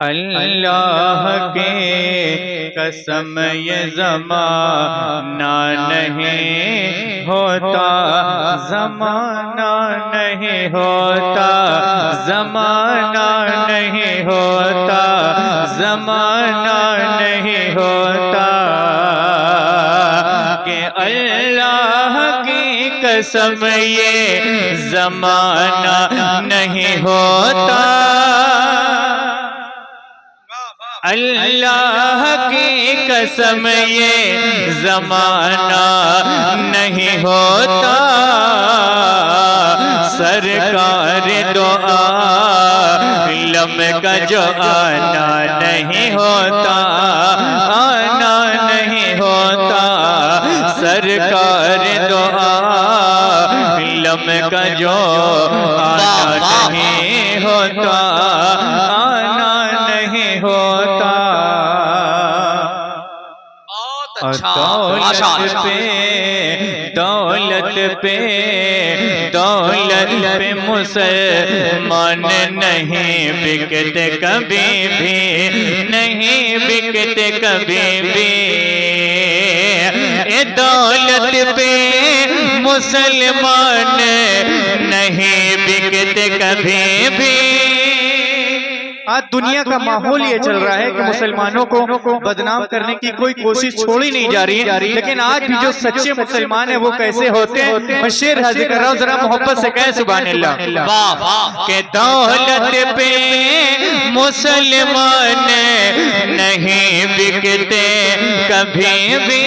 अल्लाह के कसम ये ज़माना नहीं होता, ज़माना नहीं होता, ज़माना नहीं होता, ज़माना नहीं होता कि अल्लाह की कसम ये ज़माना नहीं होता। अल्लाह की कसम ये ज़माना नहीं होता। सरकार दो आलम का जो आना नहीं होता, आना नहीं होता। सरकार दो आलम का जो आना नहीं होता, आना नहीं होता। दौलत पे मुसलमान नहीं बिकते कभी भी, नहीं बिकते कभी भी। ये दौलत पे मुसलमान नहीं बिकते कभी भी। आज दुनिया का माहौल ये चल रहा है कि मुसलमानों को बदनाम करने की कोई कोशिश छोड़ी नहीं जा रही है, लेकिन आज भी जो सच्चे मुसलमान है वो कैसे होते हैं, मैं शेर हाजिर कर रहा हूँ, जरा मोहब्बत से कहे सुभान अल्लाह। के दौलत पे मुसलमान नहीं बिकते कभी भी।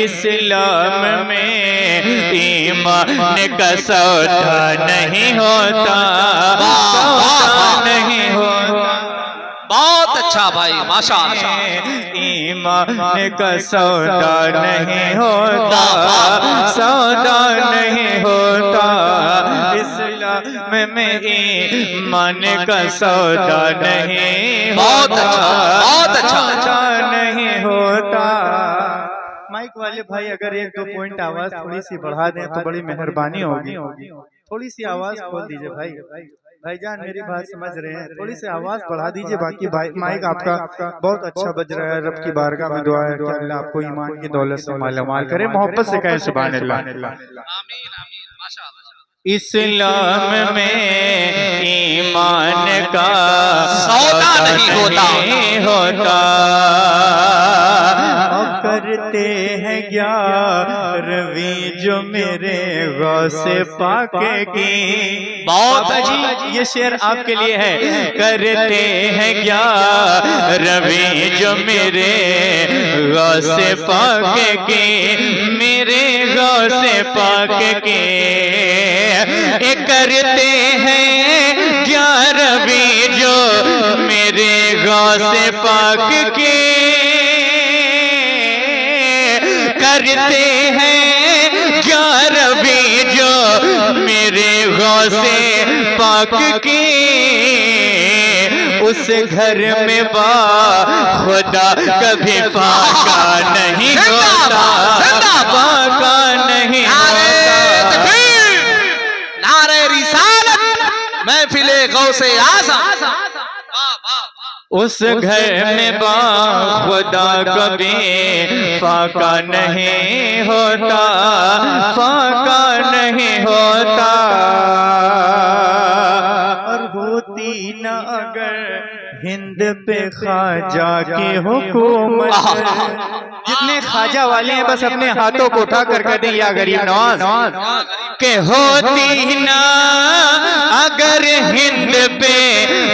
इस्लाम में ईमान का सौदा नहीं होता, नहीं होता। बहुत अच्छा भाई, माशाअल्लाह। ईमान का सौदा नहीं होता, सौदा नहीं होता। इस्लाम में ईमान का सौदा नहीं बहुत अच्छा, बहुत अच्छा नहीं होता। माइक वाले भाई अगर एक दो पॉइंट आवाज थोड़ी सी बढ़ा दें तो बड़ी मेहरबानी होगी। थोड़ी सी आवाज खोल दीजिए भाई। भाईजान मेरी बात समझ रहे हैं, थोड़ी सी आवाज बढ़ा दीजिए। बाकी भाई माइक आपका बहुत अच्छा बज रहा है। रब की बारगाह में दुआ है कि अल्लाह आपको ईमान की दौलत से मालामाल करे। मोहब्बत से कहे सुभान अल्लाह। इस्लाम में ईमान का सौदा नहीं होता। करते हैं ग्यारहवीं जो मेरे गौसे पाके की। बहुत जी ये शेर आपके लिए है। करते हैं ग्यारहवीं जो मेरे गौसे पाके की, मेरे गौसे पाके की। करते हैं ग्यारहवीं जो मेरे गौसे पाक के, करते हैं ग्यारहवीं जो मेरे गौसे पाक के। उस घर में बा खुदा कभी फाका नहीं होता, फाका नहीं होता। नारे रिसालत महफिले गौसे आज़म। उस घर में बा खुदा कभी फाका नहीं होता, फाका नहीं होता। और होती न अगर हिंद पे ख्वाजा की हुकूमत। जितने ख्वाजा वाले हैं बस अपने हाथों को उठा कर कहते या गरीब नवाज के होती ना अगर हिंद पे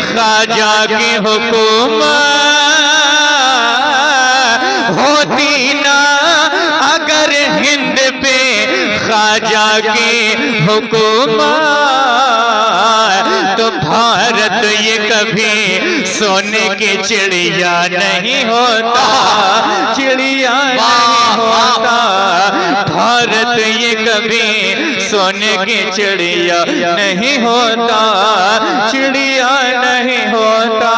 ख्वाजा की हुकूमत। होती ना अगर हिंद पे ख्वाजा की हुकूमत, तो भारत ये कभी सोने की चिड़िया नहीं होता, चिड़िया नहीं होता। भारत ये कभी सोने की चिड़िया नहीं होता, चिड़िया नहीं होता।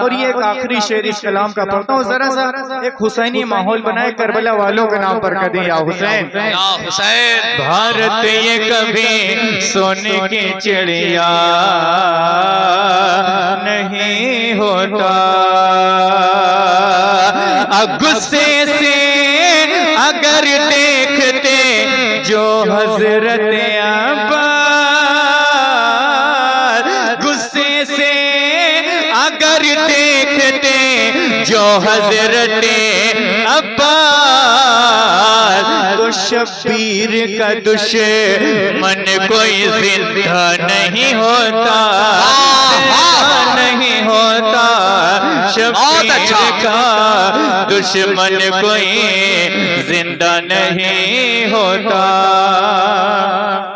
और ये एक आखिरी आखिरी शेर इस कलाम का पढ़ता हूँ। जरा सा एक हुसैनी माहौल बनाए, करबला वालों के नाम पर कह दें या हुसैन। या हुसैन। भारत ये कभी सोने की चिड़िया नहीं होता, गुस्से से अगर देखते जो हजरत अब्बास, गुस्से से अगर देखते जो हजरत अब्बास, तो शब्बीर का दुश्मन कोई जिंदा नहीं होता, नहीं होता। शब्बीर का दुश्मन कोई जिंदा नहीं होता।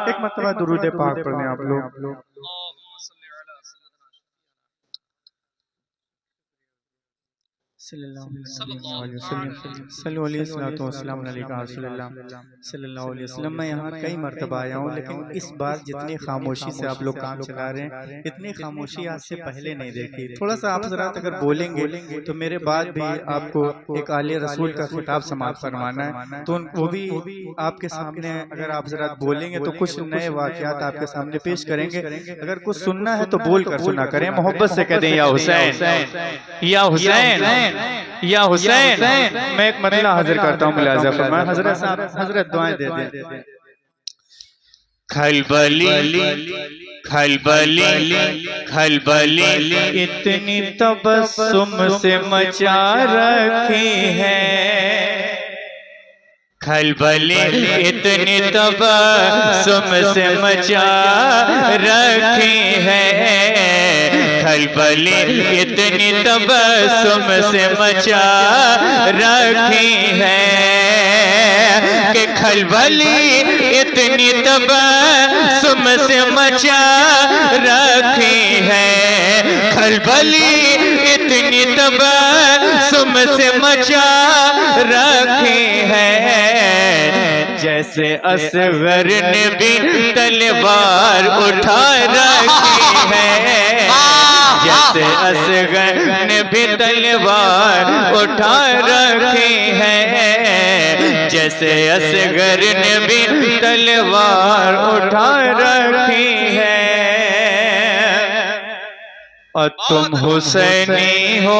एक मतलब दुरूद पाक पढ़ने आप लोग। मैं यहाँ कई मरतबा आया हूँ, लेकिन इस बार जितनी खामोशी से आप लोग काम चला रहे हैं, इतनी खामोशी आज से पहले नहीं देखी। थोड़ा सा आप हज़रात अगर बोलेंगे तो मेरे बाद भी आपको एक आले रसूल का खिताब समाप्त फरमाना है, तो वो भी आपके सामने अगर आप हज़रात बोलेंगे तो कुछ नए वाक़यात आपके सामने पेश करेंगे। अगर कुछ सुनना है तो बोल कर सुना करें, मोहब्बत से कह दें या हुसैन, या हुसैन, या हुसैन। मैं एक मतला हाजिर करता हूँ, मुलाज़ा फरमाएं। हजरत साहब, हजरत दुआएं दे दें। खलबली खलबली खलबली इतनी तबस्सुम से मचा रखी है, खलबली इतनी तबस्सुम से मचा रखी है, खलबली इतनी तबस्सुम से मचा रखी है, कि खलबली इतनी तबस्सुम से मचा रखी है, खलबली इतनी तबस्सुम से मचा रखी है, जैसे असगर ने भी तलवार उठा रखी है, जैसे असगर ने भी तलवार उठा रखी है, जैसे असगर ने भी तलवार उठा रखी है। और तुम हुसैनी हो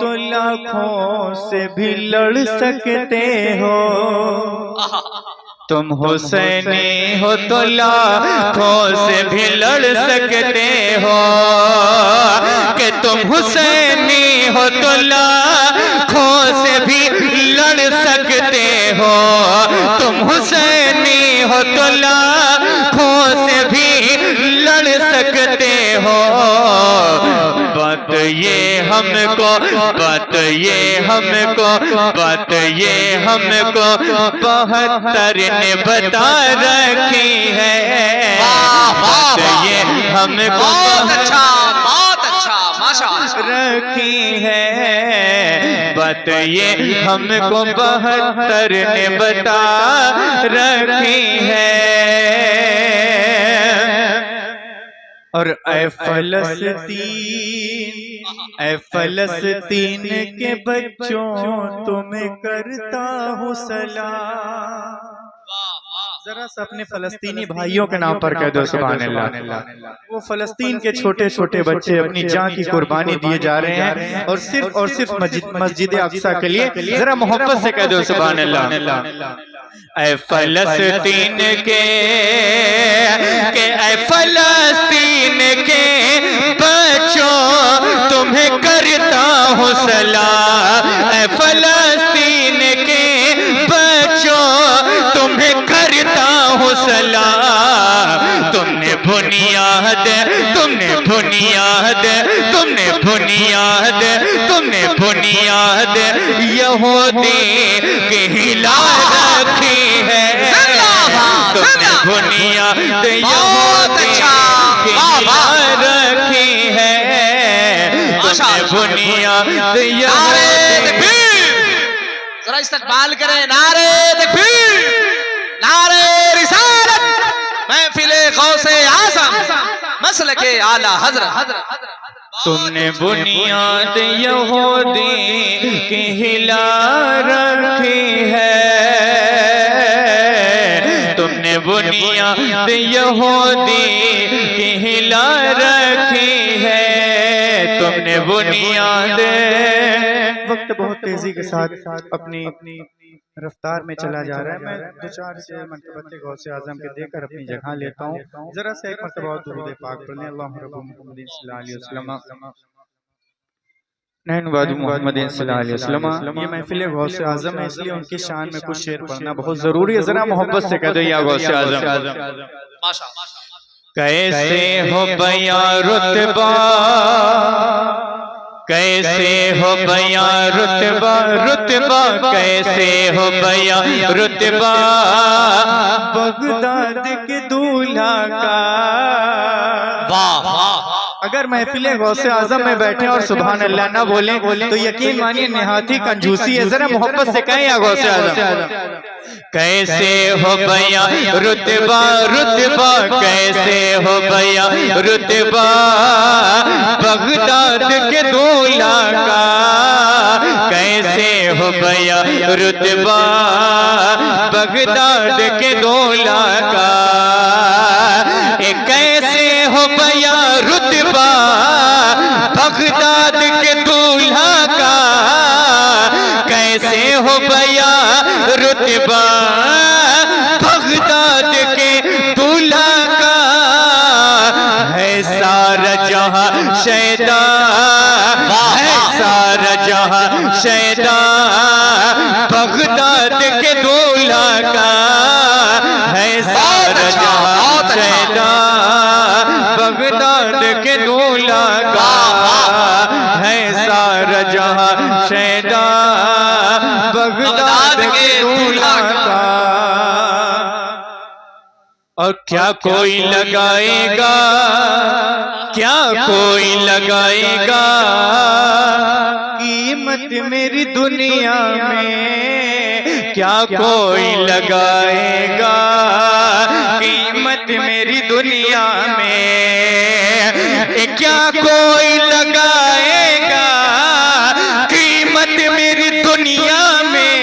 तो लाखों से भी लड़ सकते हो, तुम हुसैनी हो तो लाखों से भी लड़ सकते हो, कि तुम हुसैनी हो तो लाखों से भी लड़ सकते हो, तुम हुसैनी हो तो लाखों से भी लड़ सकते हो। बात ये हमको, बात ये हमको, बात ये हमको 72 ने बता रखी है, बात ये हमको बहुत अच्छा माशाअल्लाह रखी है, बात ये हमको 72 ने बता रखी है। और ऐ फलस्तीन के बच्चों तुम्हें करता हूँ सलाम। जरा सा अपने फलस्तीनी भाइयों के नाम पर कह दो सुभान अल्लाह। वो फलस्तीन के छोटे छोटे बच्चे अपनी जान की कुर्बानी दिए जा रहे हैं, और सिर्फ मस्जिद अक्सा के लिए। जरा मोहब्बत से कह दो सुभान अल्लाह। ऐ फलस्तीन के ऐ फलस्तीन के बच्चों तुम्हें करता हूँ सलाम, ऐ फलस्तीन के बच्चों तुम्हें करता हूँ सलाम। तुमने बुनियाद तुमने बुनियाद तुमने बुनियाद तुमने बुनियाद यहूदी की हिला रखी है, तुमने बुनियाद यहूदी की हिला रखी है, तुमने बुनियाद यहूदी। जरा इस्तकबाल करें, नारे तकबीर, नारे रिसालत, महफिले गौसे आज़म, मसलके आला हज़रत। तुमने बुनियाद यहूदी की हिला रखी है, तुमने बुनियाद यहूदी की हिला रखी है, तुमने बुनियाद। वक्त बहुत तेजी के साथ अपनी रफ्तार में चला जा रहा है। मैं दो चार से मरतबा गौसे आजम के देकर अपनी जगह लेता हूँ। जरा से एक मरतबा दुरूद पाक पढ़ लें। अल्लाह मुहम्मद सल्लल्लाहु अलैहि वसल्लम मोहम्मद सल्लल्लाहु अलैहि वसल्लम। ये महफिल गौसे आजम है, इसलिए उनकी शान में कुछ शेर पढ़ना बहुत जरूरी है। जरा मोहब्बत से कह दो या गौसे आजम। कैसे हो बया रुतबा, कैसे हो बया रुतबा, रुतबा कैसे हो बया रुतबा, बगदाद के दूल्हा का। वाह वाह। अगर महफिल गौसे आजम में बैठे और सुभान अल्लाह ना बोले तो यकीन मानिए निहाती कंजूसी है। जरा मोहब्बत से कहें या गौसे आजम। कैसे हो बया रुतबा, रुतबा कैसे हो बया रुतबा, बगदाद के दूल्हा का। कैसे हो बया रुतबा, बगदाद के दूल्हा का। कैसे हो बया रुतबा, बगदाद के दूल्हा का। कैसे हो बया रुतबा, बगदाद के दूल्हा का। है सारा जहां शैदा, है सारा जहां शैदा, बगदाद के दूल्हा का। है सारा जहां शैदा, बगदाद के दूल्हा का। है सारा जहां शैदा, बगदाद के दूल्हा का। और क्या कोई लगाएगा, क्या कोई लगाएगा कीमत मेरी दुनिया में। क्या कोई लगाएगा कीमत मेरी दुनिया में। क्या कोई लगाएगा कीमत मेरी दुनिया में।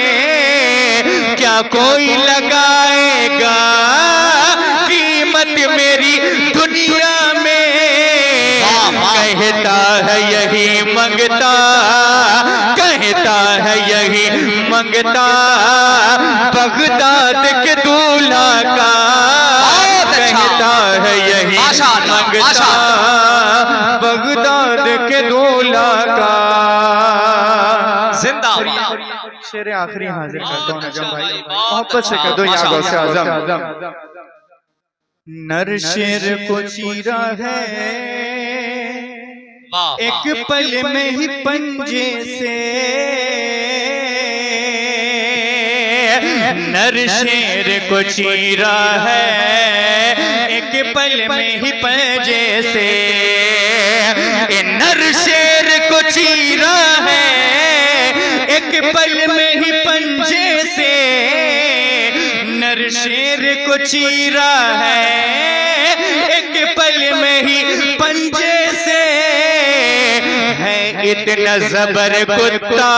क्या कोई लगाएगा कीमत मेरी दुनिया में। कहता है यही मंगता, कहता है यही मंगता, बगदाद के दूल्हा का। कहता है यही मंगता, बगदाद के दूल्हा का। जिंदाबाद। शेर आखिरी हाजिर करता हूँ नजम भाई, मोहब्बत से कर दो या गौसे आजम। नर शेर को चीरा है एक पल में ही पंजे से। नर शेर को चीरा है एक पल में ही पंजे से। नर शेर को चीरा है एक पल में ही पंजे से। नर शेर को चीरा है एक पल में ही पंजे से। है इतना जबर कुत्ता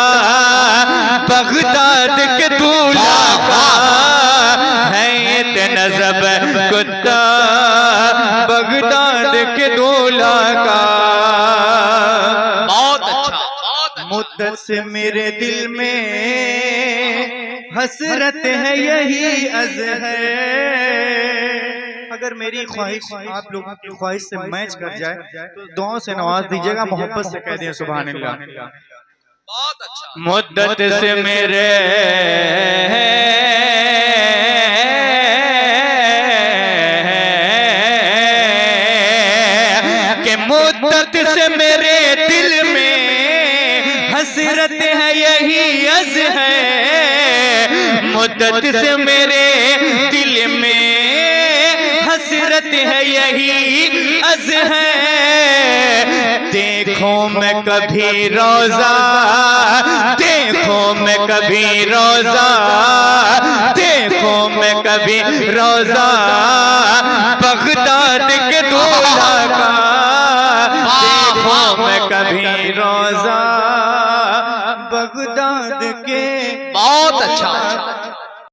बगदाद के दूल्हा का। है इतना जबर कुत्ता बगदाद के दूल्हा का। बहुत अच्छा। मुद्दत से मेरे दिल में हसरत है यही अज़हर। अगर मेरी ख्वाहिश आप लोगों की ख्वाहिश से मैच कर जाए तो दुआओं से नवाज दीजिएगा। मोहब्बत से कह दें सुभान अल्लाह। बहुत अच्छा। मुद्दत से मेरे के मुद्दत से मेरे दिल में हसरत है यही अज़हर। मुद्दत से मेरे दिल में हसरत है यही अज़हर। देखो मैं कभी रोजा, देखो मैं कभी रोजा, देखो मैं कभी रोजा, बगदाद के दूल्हा